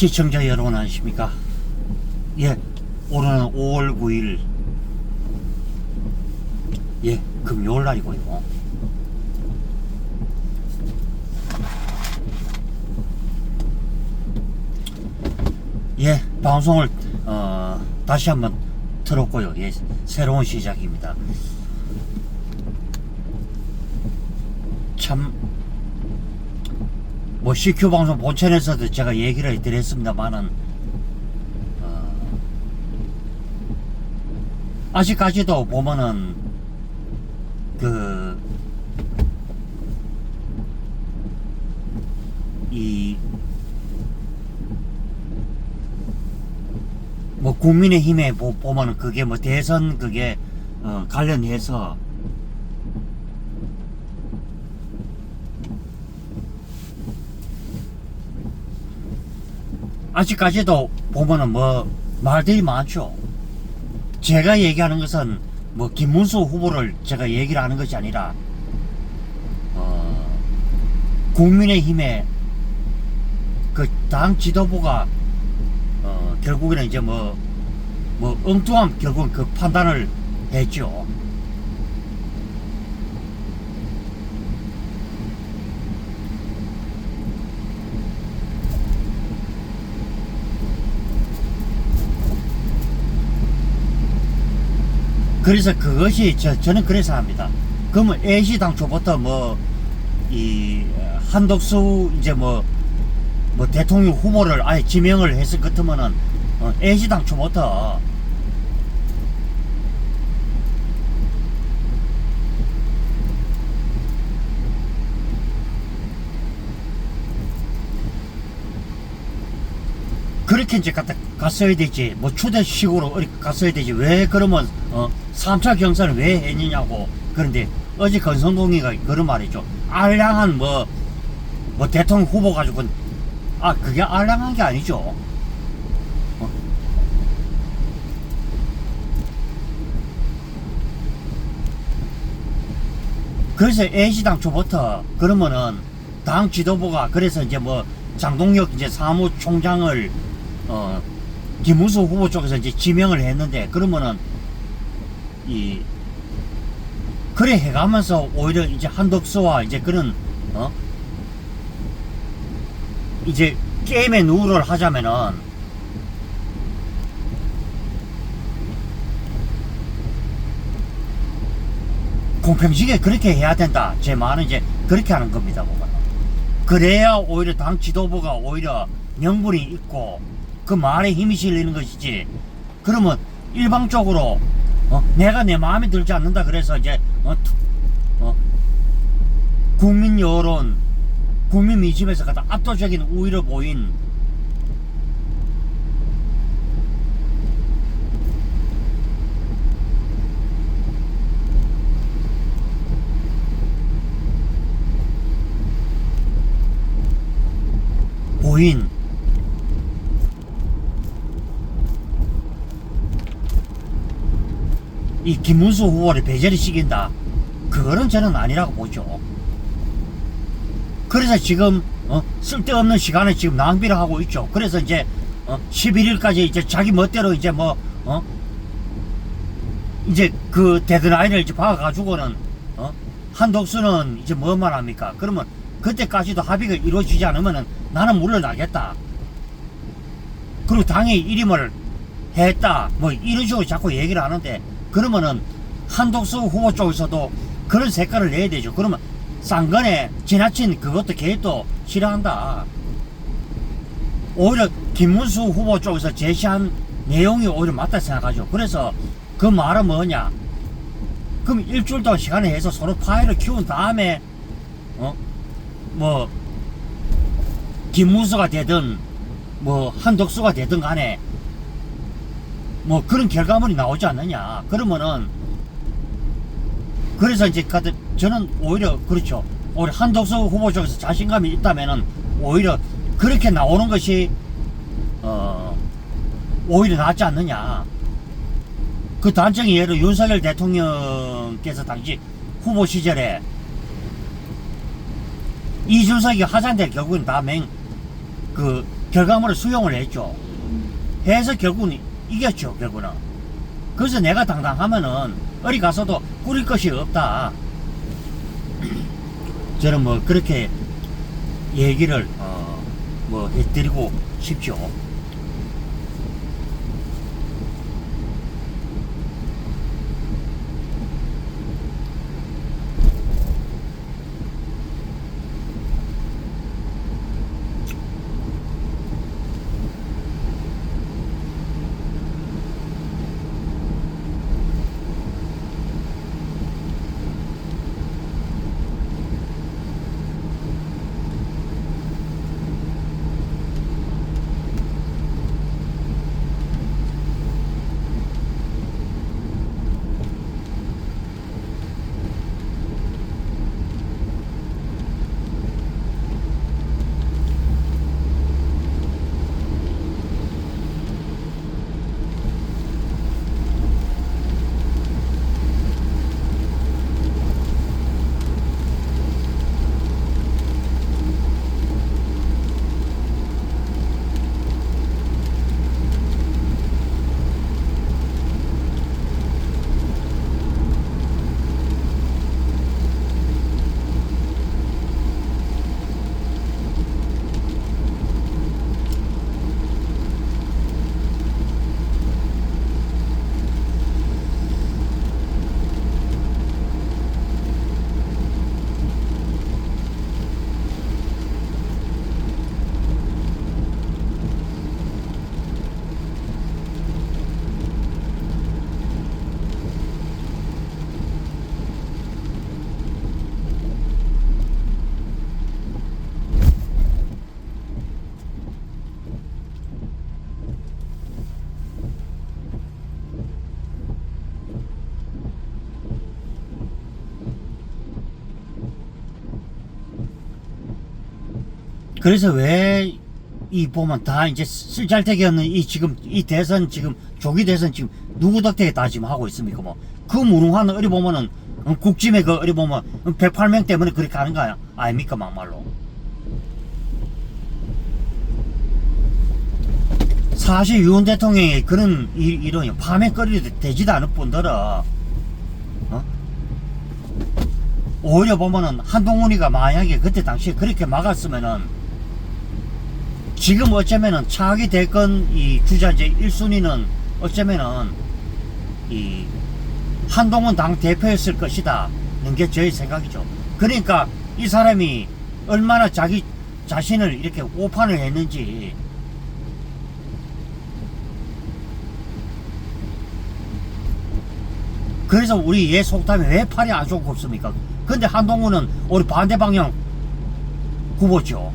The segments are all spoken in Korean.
시청자 여러분 안녕하십니까? 예, 오늘은 5월 9일 예, 금요일 날이고요. 예, 방송을 다시 한번 틀었고요. 예, 새로운 시작입니다. 참 뭐 CQ 방송 본편에서도 제가 얘기를 드렸습니다만은 아직까지도 보면은 뭐 국민의힘에 보면은 그게 뭐 대선 그게 관련해서 아직까지도 보면은 뭐 말들이 많죠. 제가 얘기하는 것은 뭐 김문수 후보를 제가 얘기를 하는 것이 아니라 국민의힘의 그 당 지도부가 결국에는 이제 뭐 엉뚱한 결국 그 판단을 했죠. 그래서 그것이 저는 그래서 합니다. 그러면 애시 당초부터 이 한덕수 이제 뭐 대통령 후보를 아예 지명을 했을 것 같으면은 애시 당초부터 그렇게 이제 갔어야 되지. 뭐 추대식으로 갔어야 되지. 왜 그러면 3차 경선을 왜 했느냐고. 그런데 어제 건성동이가 그런 말이죠. 알량한 뭐 대통령 후보 가지고 그게 알량한 게 아니죠. 그래서 애시당 초부터 그러면은 당 지도부가 그래서 이제 뭐 장동혁 이제 사무총장을 김문수 후보 쪽에서 이제 지명을 했는데 그러면은 그래 해가면서 오히려 이제 한덕수와 이제 그런 이제 게임의 누를 하자면은 공평하게 그렇게 해야 된다. 제 말은 이제 그렇게 하는 겁니다. 그래야 오히려 당 지도부가 오히려 명분이 있고 그 말에 힘이 실리는 것이지. 그러면 일방적으로 내가 내 마음에 들지 않는다 그래서 이제 국민 여론, 국민 민심에서 가장 압도적인 우위를 보인 이 김문수 후보를 배제를 시킨다. 그거는 저는 아니라고 보죠. 그래서 지금 쓸데없는 시간을 지금 낭비를 하고 있죠. 그래서 이제 11일까지 이제 자기 멋대로 이제 이제 그 데드라인을 이제 박아가지고는 한덕수는 이제 뭐 말합니까? 그러면 그때까지도 합의가 이루어지지 않으면은 나는 물러나겠다. 그리고 당의 일임을 했다. 뭐 이런 식으로 자꾸 얘기를 하는데 그러면은 한덕수 후보 쪽에서도 그런 색깔을 내야 되죠. 그러면 쌍간에 지나친 그것도 계획도 싫어한다. 오히려 김문수 후보 쪽에서 제시한 내용이 오히려 맞다 생각하죠. 그래서 그 말은 뭐냐? 그럼 일주일 동안 시간을 해서 서로 파일을 키운 다음에 뭐 김문수가 되든 뭐 한덕수가 되든 간에 뭐 그런 결과물이 나오지 않느냐. 그러면은 그래서 이제 저는 오히려 그렇죠. 오히려 한덕수 후보 쪽에서 자신감이 있다면은 오히려 그렇게 나오는 것이 오히려 낫지 않느냐. 그 단정히 예를 윤석열 대통령께서 당시 후보 시절에 이준석이 하자인데 결국은 다 결과물을 수용을 했죠. 해서 결국은 이겼죠, 결국은. 그래서 내가 당당하면은 어디 가서도 꾸릴 것이 없다. 저는 뭐 그렇게 얘기를 뭐 해드리고 싶죠. 그래서 왜 이 보면 다 이제 쓸잘데기 없는 이 지금 이 대선 지금 조기 대선 지금 누구 덕택에 다 지금 하고 있습니까? 뭐 그 무능한 어리 보면은 국짐의 그 어리 보면 108명 때문에 그렇게 하는 거 아닙니까? 막말로. 사실 윤 대통령이 그런 이런 밤에 거리 되지도 않을 뿐더러 오히려 보면은 한동훈이가 만약에 그때 당시에 그렇게 막았으면은 지금 어쩌면은 차기 대권 이 주자제 1순위는 어쩌면은 이 한동훈 당 대표였을 것이다 는 게 저의 생각이죠. 그러니까 이 사람이 얼마나 자기 자신을 이렇게 오판을 했는지. 그래서 우리 얘 속담이 왜 팔이 안 좋고 없습니까? 근데 한동훈은 우리 반대 방향 후보죠.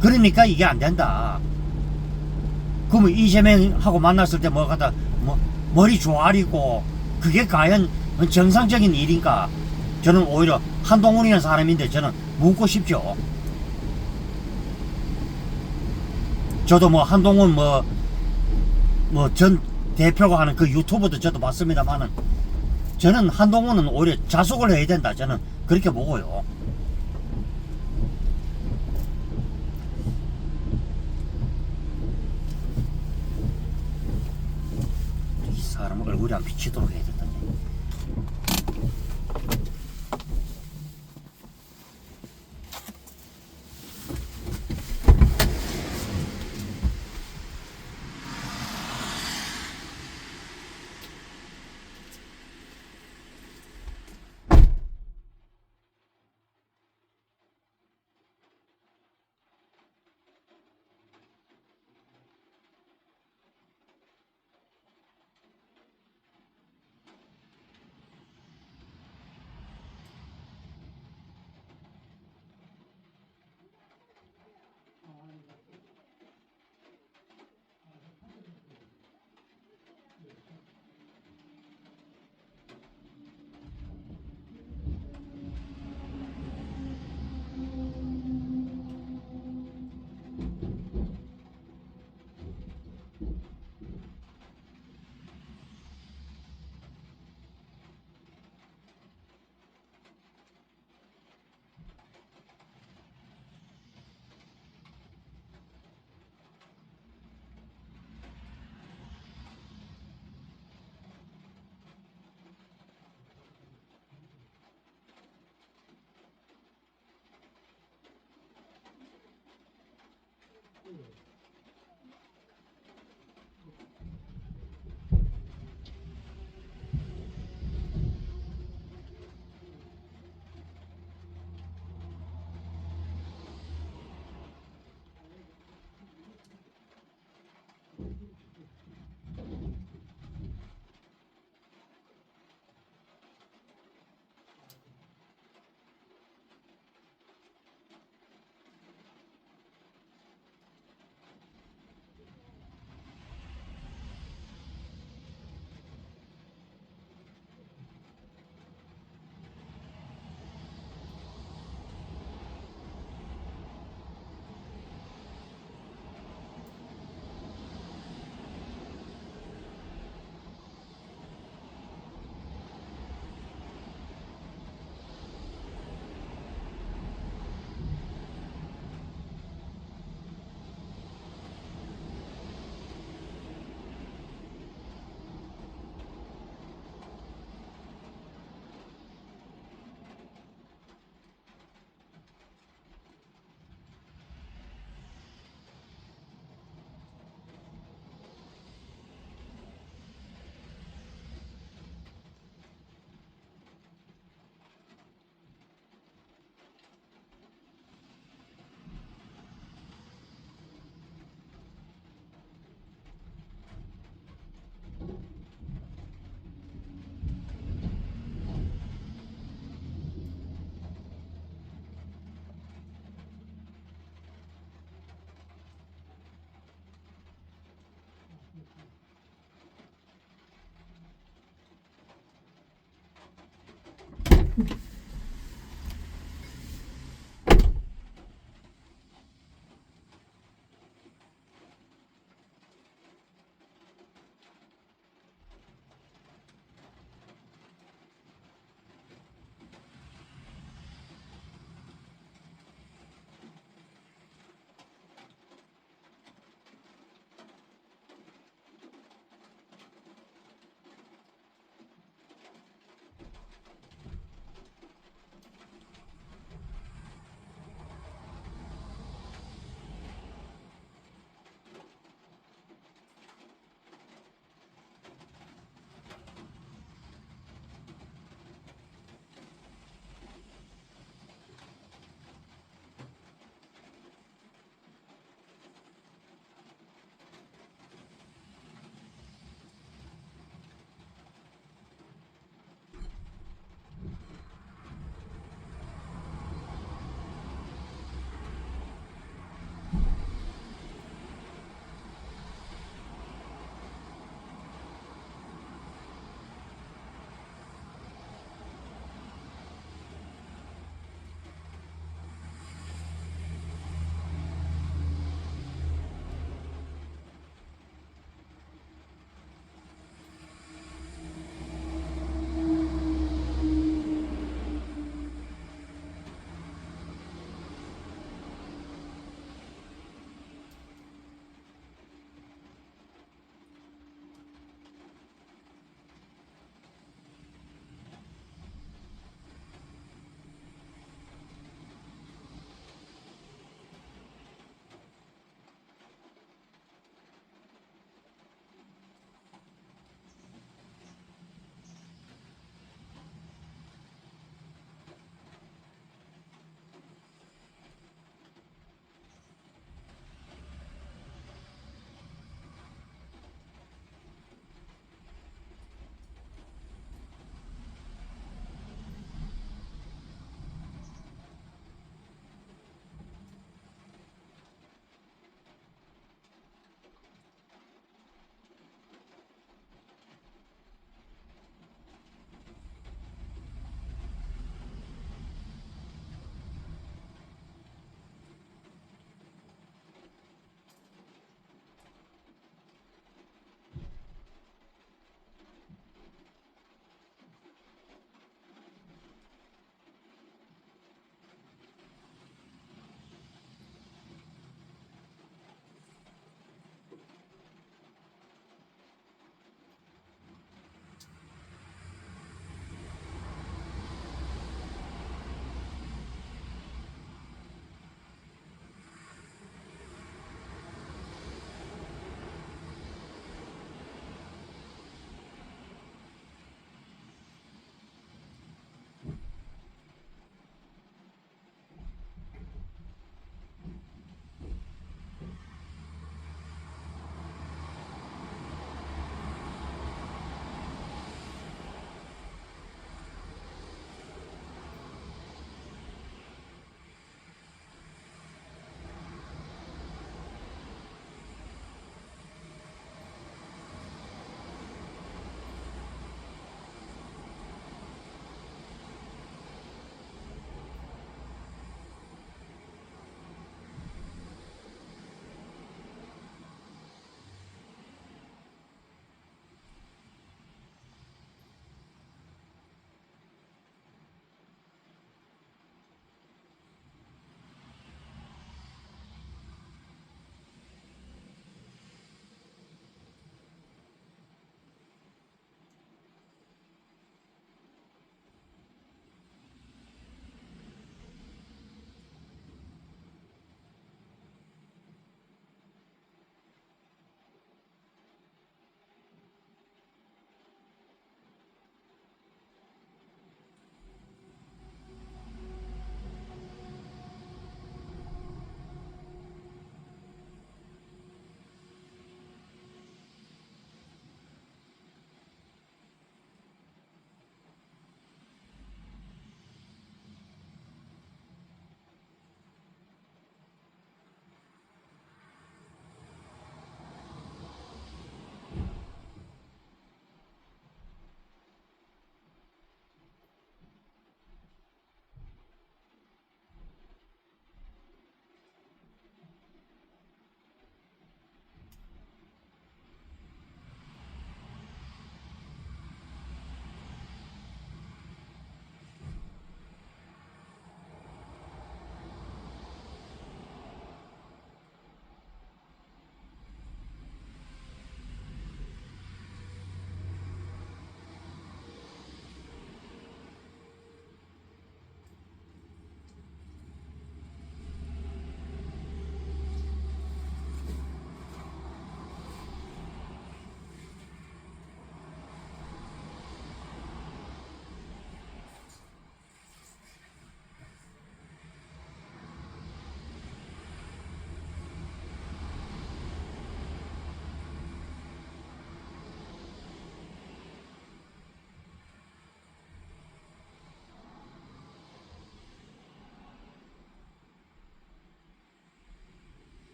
그러니까 이게 안 된다. 그러면 이재명하고 만났을 때 뭐 갖다 뭐 머리 조아리고 그게 과연 정상적인 일인가? 저는 오히려 한동훈이라는 사람인데 저는 묻고 싶죠. 저도 뭐 한동훈 뭐 전 대표가 하는 그 유튜브도 저도 봤습니다만은 저는 한동훈은 오히려 자숙을 해야 된다. 저는 그렇게 보고요. 이 사람 얼굴이 안 비치도록 해야 된다.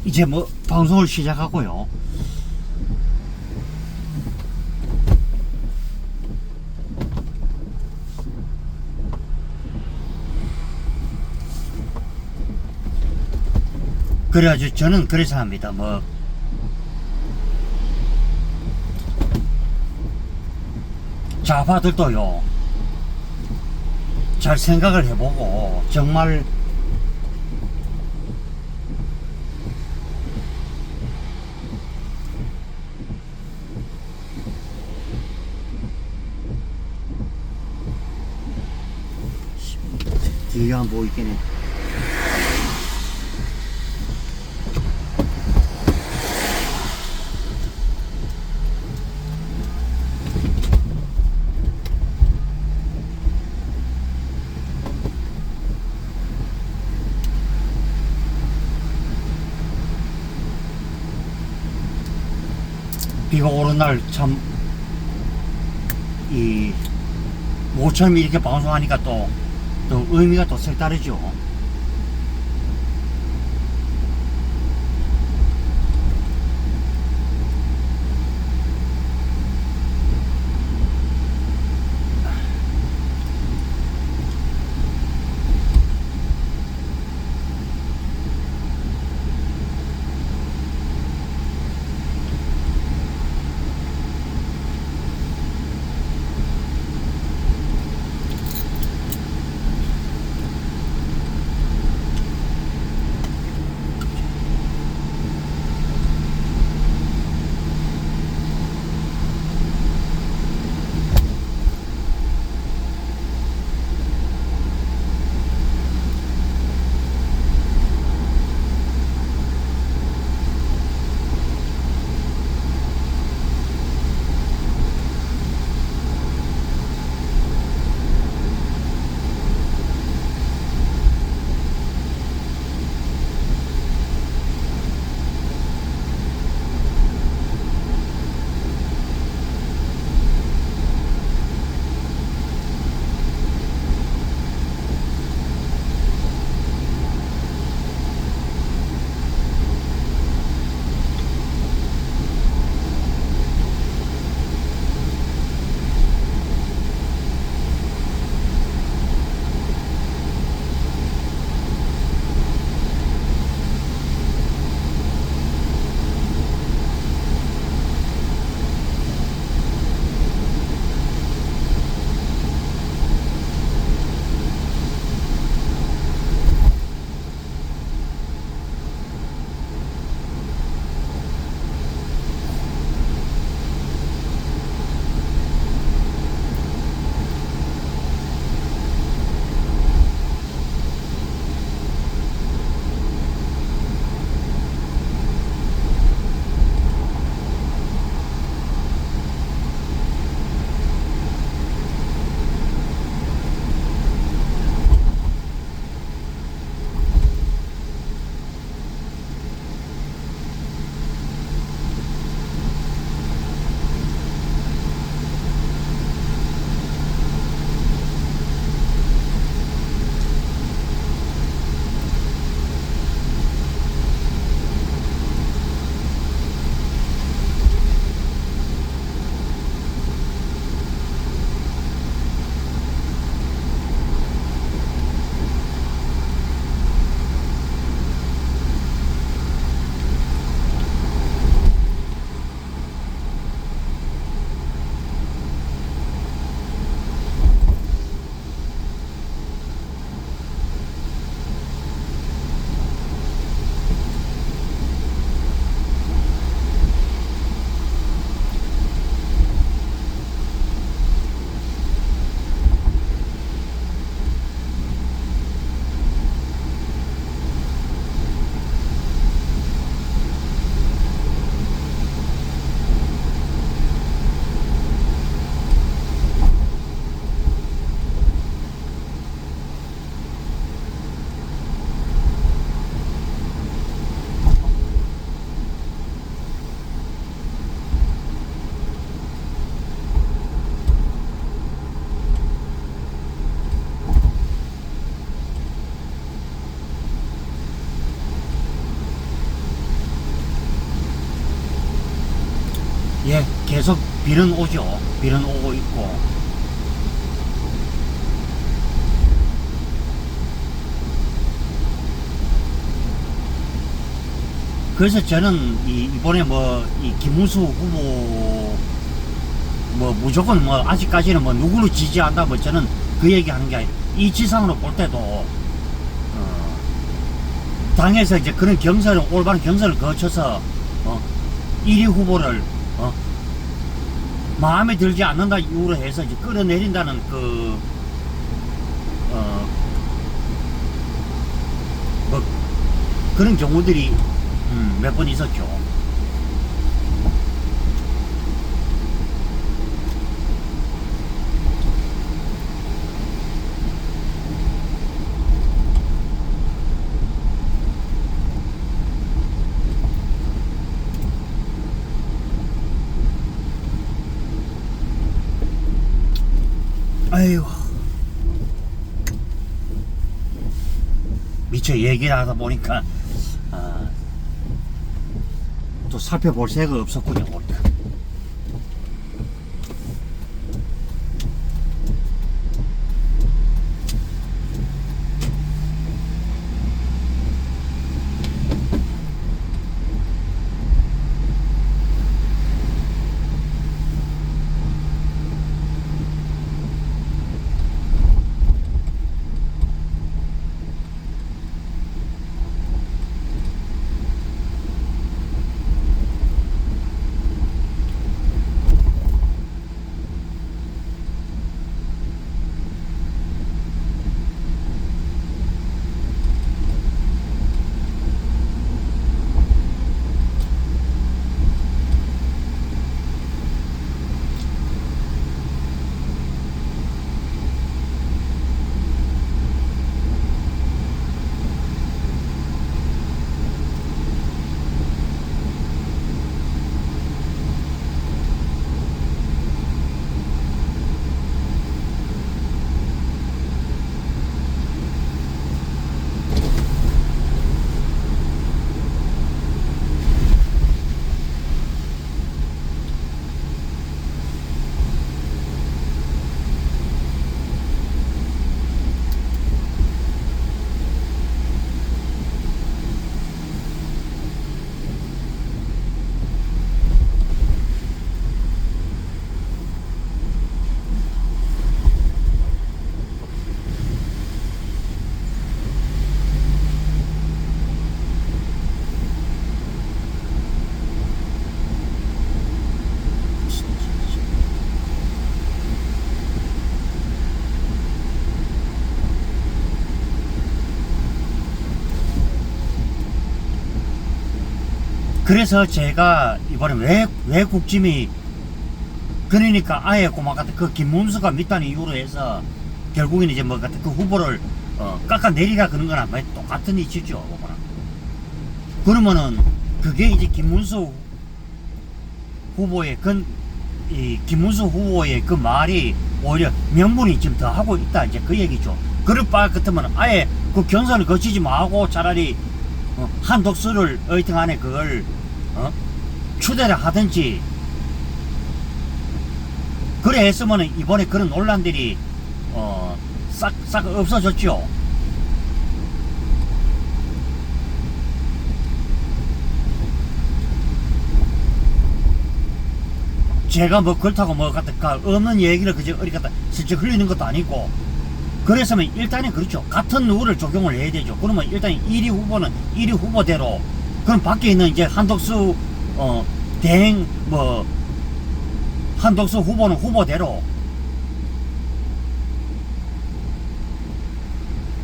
이제 뭐 방송을 시작하고요. 그래가지고 저는 그래서 합니다. 뭐 좌파들도요 잘 생각을 해보고 정말 뒤가 안 보이긴 해. 비가 오는 날 참 이 모처럼 이렇게 방송하니까 또 의미가 또 색다르죠. 계속 비는 오죠. 비는 오고 있고. 그래서 저는 이번에 이 김문수 후보 무조건 아직까지는 누구를 지지한다 저는 그 얘기 하는 게 아니라 이 지상으로 볼 때도 당에서 이제 그런 올바른 경선을 거쳐서 1위 후보를 마음에 들지 않는다 이유로 해서 이제 끌어내린다는 그런 경우들이 몇 번 있었죠. 아이고, 미처 얘기를 하다 보니까 또 살펴볼 새가 없었군요. 보니까. 그래서 제가 이번에 왜 국짐이 그러니까 아예 그 김문수가 밑단의 이유로 해서 결국에는 이제 그 후보를 깎아내리라 그런 거나 똑같은 이치죠. 그러면은 그게 이제 김문수 후보의 그 말이 오히려 명분이 지금 더 하고 있다 이제 그 얘기죠. 그럴 바 같으면 아예 그 경선을 거치지 말고 차라리 한덕수를 어이팅 안에 그걸 추대를 하든지 그래 했으면 이번에 그런 논란들이 싹 없어졌죠. 제가 그렇다고 없는 얘기를 그저 어디 갖다 슬쩍 흘리는 것도 아니고 그랬으면 일단은 그렇죠. 같은 룰을 적용을 해야 되죠. 그러면 일단 1위 후보는 1위 후보대로 그럼 밖에 있는 이제 한덕수 대행 한덕수 후보는 후보대로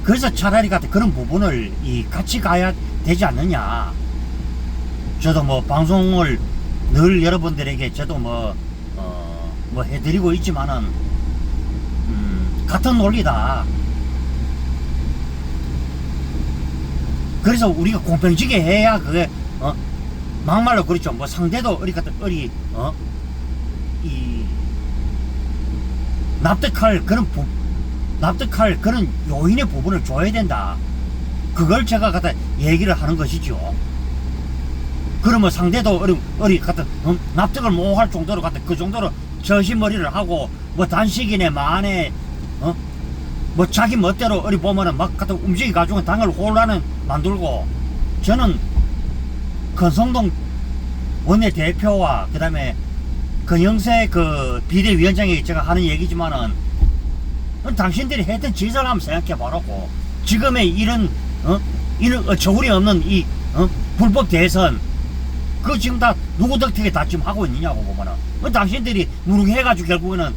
그래서 차라리 그런 부분을 같이 가야 되지 않느냐. 저도 방송을 늘 여러분들에게 저도 해드리고 있지만은 같은 논리다. 그래서 우리가 공평지게 해야 그게 막말로 그렇죠. 상대도 납득할 그런 요인의 부분을 줘야 된다. 그걸 제가 얘기를 하는 것이죠. 그러면 상대도 어리 같은 납득을 못 할 정도로 같은 그 정도로 저신머리를 하고 뭐 단식이네 만에 뭐 자기 멋대로 어리 보면은 막 같은 움직이 가지고 당을 혼란을 만들고. 저는 권성동 원내대표와 그 다음에 권영세 그 비대위원장이 제가 하는 얘기지만은 당신들이 했던 짓을 한번 생각해 보라고. 지금의 이런 저울이 없는 이 불법 대선 그거 지금 다 누구 덕택에 다 지금 하고 있느냐고 보면은 당신들이 무능해가지고 결국에는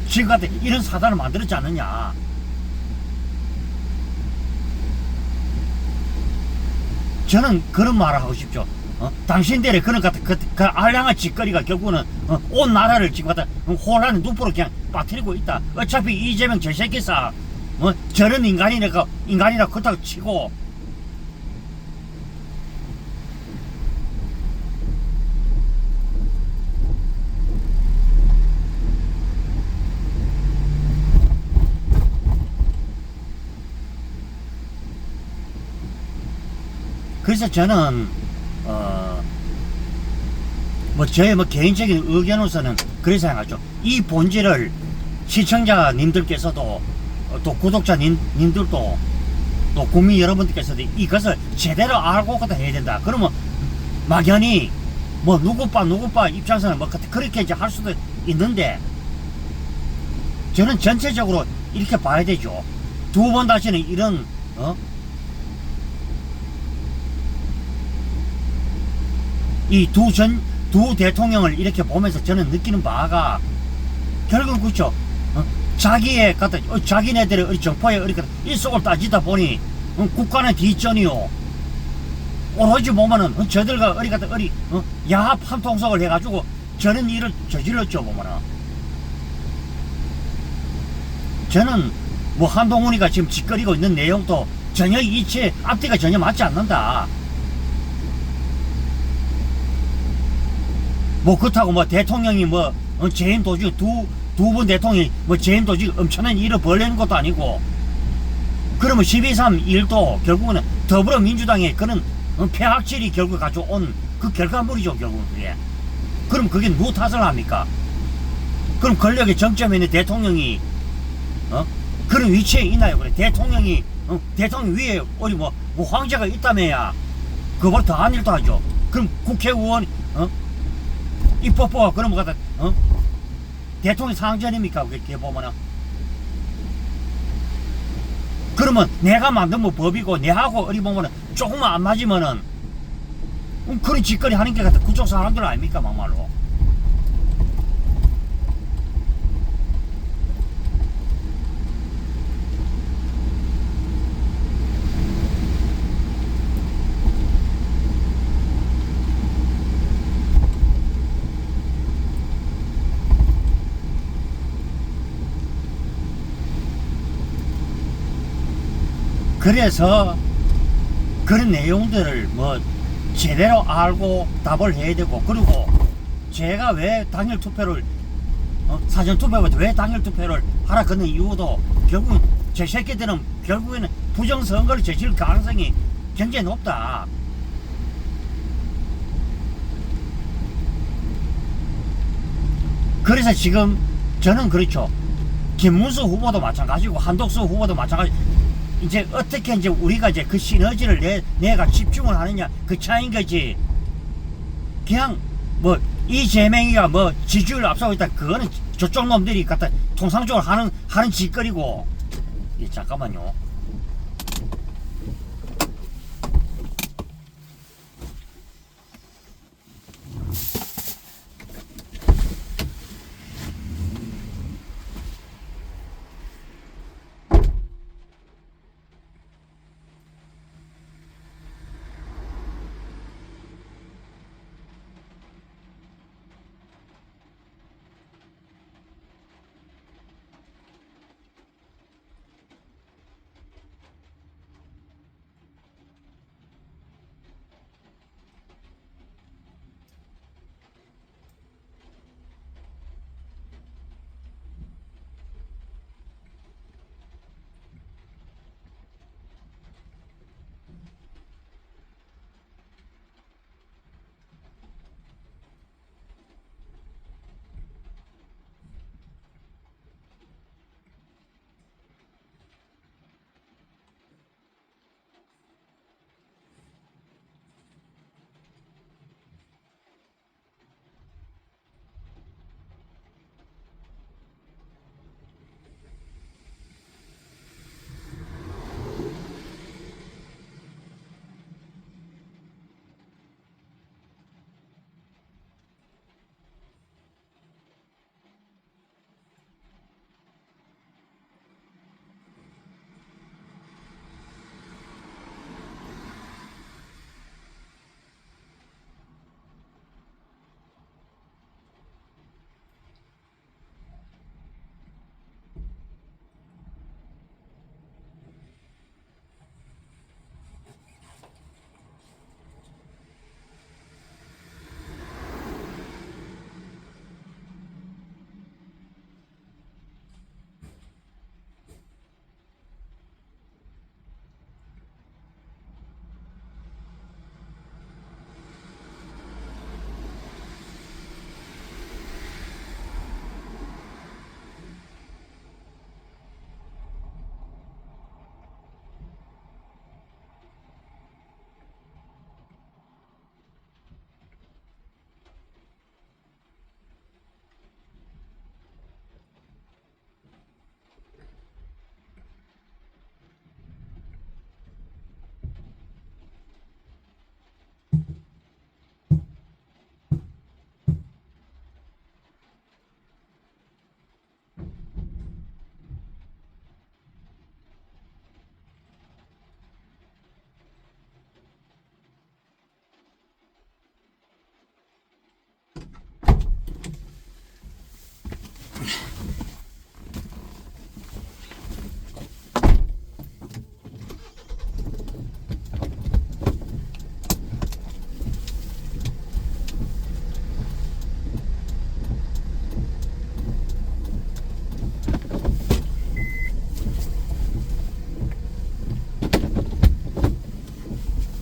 지금 같은 이런 사단을 만들었지 않느냐. 저는 그런 말을 하고 싶죠. 당신들의 그런 같은 그 알량한 짓거리가 결국은 온 나라를 지금 갖다 혼란의 늪으로 그냥 빠뜨리고 있다. 어차피 이재명 저 새끼사 저런 인간이라 그렇다고 치고. 그래서 저는 뭐 저의 뭐 개인적인 의견으로서는 그렇게 생각하죠. 이 본질을 시청자님들께서도 또 구독자님들도 또 국민 여러분들께서도 이것을 제대로 알고 갖다 해야 된다. 그러면 막연히 뭐 누구빠 입장에서는 뭐 그렇게 이제 할 수도 있는데 저는 전체적으로 이렇게 봐야 되죠. 두 번 다시는 이런 이 두 대통령을 이렇게 보면서 저는 느끼는 바가 결국 그렇죠. 자기의 같은 자기네들의 정포의 일속을 따지다 보니 국가는 뒷전이요. 오로지 보면은 저들과 야합 한통속을 해가지고 저런 일을 저질렀죠 보면은. 저는 뭐 한동훈이가 지금 짓거리고 있는 내용도 전혀 이치에 앞뒤가 전혀 맞지 않는다. 뭐 그렇다고 뭐 대통령이 뭐 재임 도중 두 분 대통령이 뭐 재임 도중 엄청난 일을 벌리는 것도 아니고. 그러면 12.3 일도 결국은 더불어민주당의 그런 폐악질이 결국 가져온 그 결과물이죠 결국은 그게. 그럼 그게 누구 탓을 합니까? 그럼 권력의 정점에 있는 대통령이 그런 위치에 있나요? 그래 대통령이 대통령 위에 어디 뭐 황제가 있다며야 그보다 더한 일도 하죠. 그럼 국회의원 입법부가 그런 거 갖다 대통령 상전입니까? 그렇게 보면은. 그러면 내가 만든 뭐 법이고 내하고 어디 보면은 조금만 안 맞으면은 그런 짓거리 하는 게 같아 그쪽 사람들 아닙니까 막말로. 그래서 그런 내용들을 뭐 제대로 알고 답을 해야 되고. 그리고 제가 왜 당일 투표를 사전 투표보다 왜 당일 투표를 하라 그런 이유도 결국은 제 새끼들은 결국에는 부정선거를 저질 가능성이 굉장히 높다. 그래서 지금 저는 그렇죠. 김문수 후보도 마찬가지고 한덕수 후보도 마찬가지. 이제 어떻게 이제 우리가 이제 그 시너지를 내가 집중을 하느냐 그 차이인 거지. 그냥 뭐 이재명이가 뭐 지지율 앞서고 있다 그거는 저쪽 놈들이 갖다 통상적으로 하는 짓거리고. 예, 잠깐만요.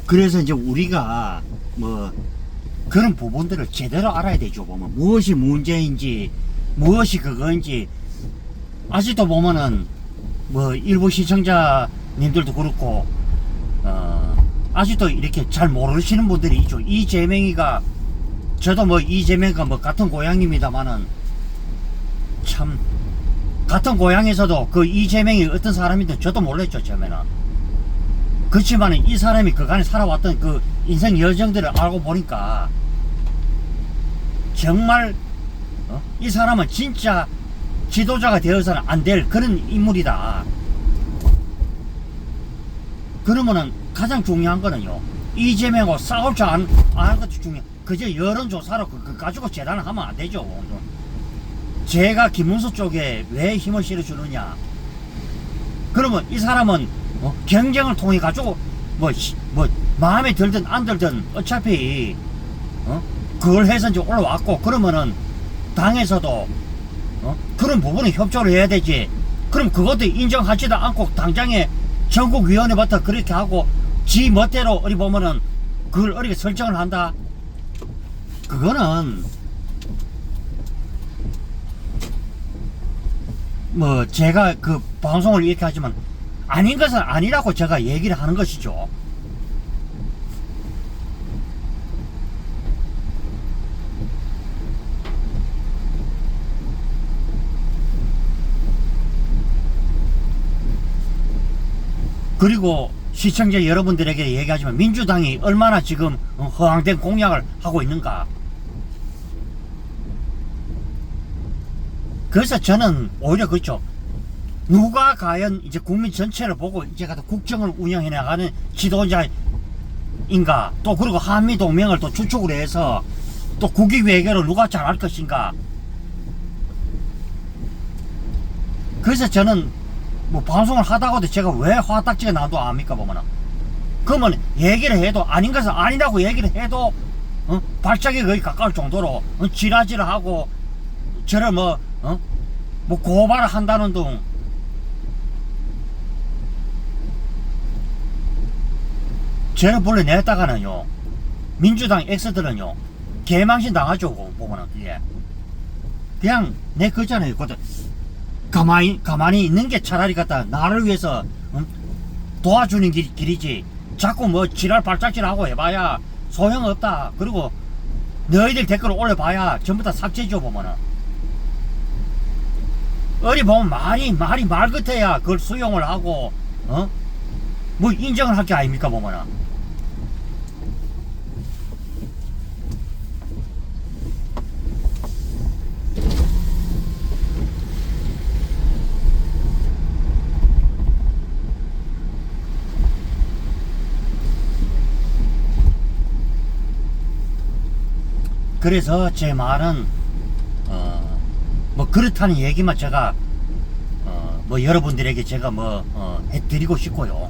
그래서 이제 우리가 뭐 그런 부분들을 제대로 알아야 되죠. 보면 무엇이 문제인지 무엇이 그거인지. 아직도 보면은 뭐 일부 시청자님들도 그렇고 아직도 이렇게 잘 모르시는 분들이 있죠. 이재명이가, 저도 뭐 이재명과 뭐 같은 고향입니다만은 참 같은 고향에서도 그 이재명이 어떤 사람인지 저도 몰랐죠 처음에는. 그렇지만은 이 사람이 그간에 살아왔던 그 인생 여정들을 알고 보니까 정말 이 사람은 진짜 지도자가 되어서는 안 될 그런 인물이다. 그러면은 가장 중요한 거는요, 이재명하고 싸울 줄 아는 것도 중요해. 그저 여론조사로 그거 가지고 재단을 하면 안 되죠. 제가 김문수 쪽에 왜 힘을 실어주느냐, 그러면 이 사람은 경쟁을 통해 가지고 뭐 마음에 들든 안 들든 어차피 그걸 해서 이제 올라왔고, 그러면은 당에서도 그런 부분은 협조를 해야 되지. 그럼 그것도 인정하지도 않고 당장에 전국위원회부터 그렇게 하고 지 멋대로 어디 보면은 그걸 어떻게 설정을 한다. 그거는 뭐 제가 그 방송을 이렇게 하지만 아닌 것은 아니라고 제가 얘기를 하는 것이죠. 그리고 시청자 여러분들에게 얘기하지만 민주당이 얼마나 지금 허황된 공약을 하고 있는가. 그래서 저는 오히려 그렇죠. 누가 과연 이제 국민 전체를 보고 이제 가서 국정을 운영해 나가는 지도자인가, 또 그리고 한미 동맹을 또 주축으로 해서 또 국익 외교를 누가 잘할 것인가. 그래서 저는 뭐 방송을 하다가도 제가 왜 화딱지가 나도 압니까 보면은, 그러면 얘기를 해도 아닌 것은 아니라고 얘기를 해도 발작이 거의 가까울 정도로 지라지를 하고 저를 뭐 고발을 한다는 둥. 저를 본래 냈다가는요, 민주당 엑스들은요 개망신 당하죠. 보면은 그게 그냥 내 거잖아요. 가만히 있는 게 차라리 갖다 나를 위해서 도와주는 길이지. 자꾸 뭐 지랄 발작질하고 해봐야 소용없다. 그리고 너희들 댓글을 올려봐야 전부 다 삭제죠. 보면은 어디 보면 말이 말 같아야 그걸 수용을 하고 뭐 인정을 할 게 아닙니까 보면은. 그래서 제 말은 뭐 그렇다는 얘기만 제가 뭐 여러분들에게 제가 뭐 해드리고 싶고요.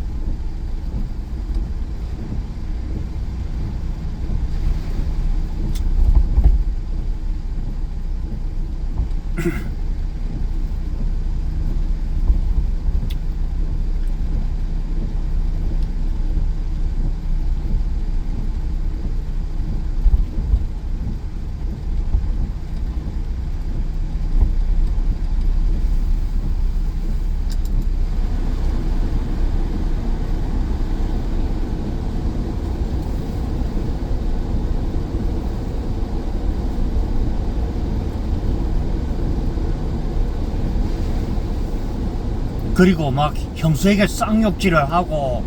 그리고 막 형수에게 쌍욕질을 하고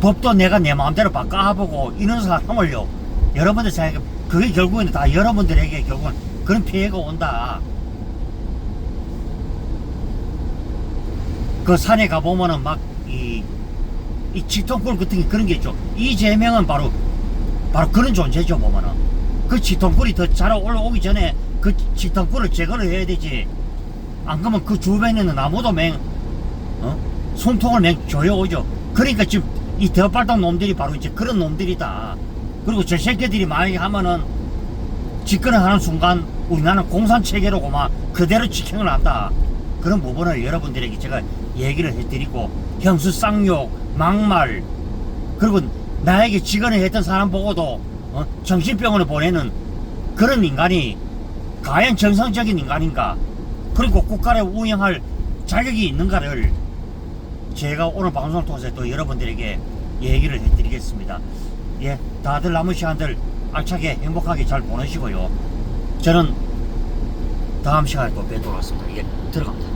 법도 내가 내 마음대로 바꿔보고 이런 사람을요, 여러분들 생각해, 그게 결국에는 다 여러분들에게 결국은 그런 피해가 온다. 그 산에 가보면은 막 이 치통굴 같은 게 그런 게 있죠. 이재명은 바로 그런 존재죠. 보면은 그 치통굴이 더 잘 올라오기 전에 그 치통굴을 제거를 해야 되지. 안 그러면 그 주변에는 나무도 숨통을 조여오죠. 그러니까 지금 이 대발동 놈들이 바로 이제 그런 놈들이다. 그리고 저 새끼들이 만약에 하면은 집권을 하는 순간 우리나라는 공산체계로고 막 그대로 직행을 한다. 그런 부분을 여러분들에게 제가 얘기를 해드리고, 형수 쌍욕, 막말, 그리고 나에게 직언을 했던 사람 보고도 정신병원에 보내는 그런 인간이 과연 정상적인 인간인가, 그리고 국가를 운영할 자격이 있는가를 제가 오늘 방송을 통해서 또 여러분들에게 얘기를 해드리겠습니다. 예, 다들 남은 시간들 알차게 행복하게 잘 보내시고요. 저는 다음 시간에 또 뵙도록 하겠습니다. 예, 들어갑니다.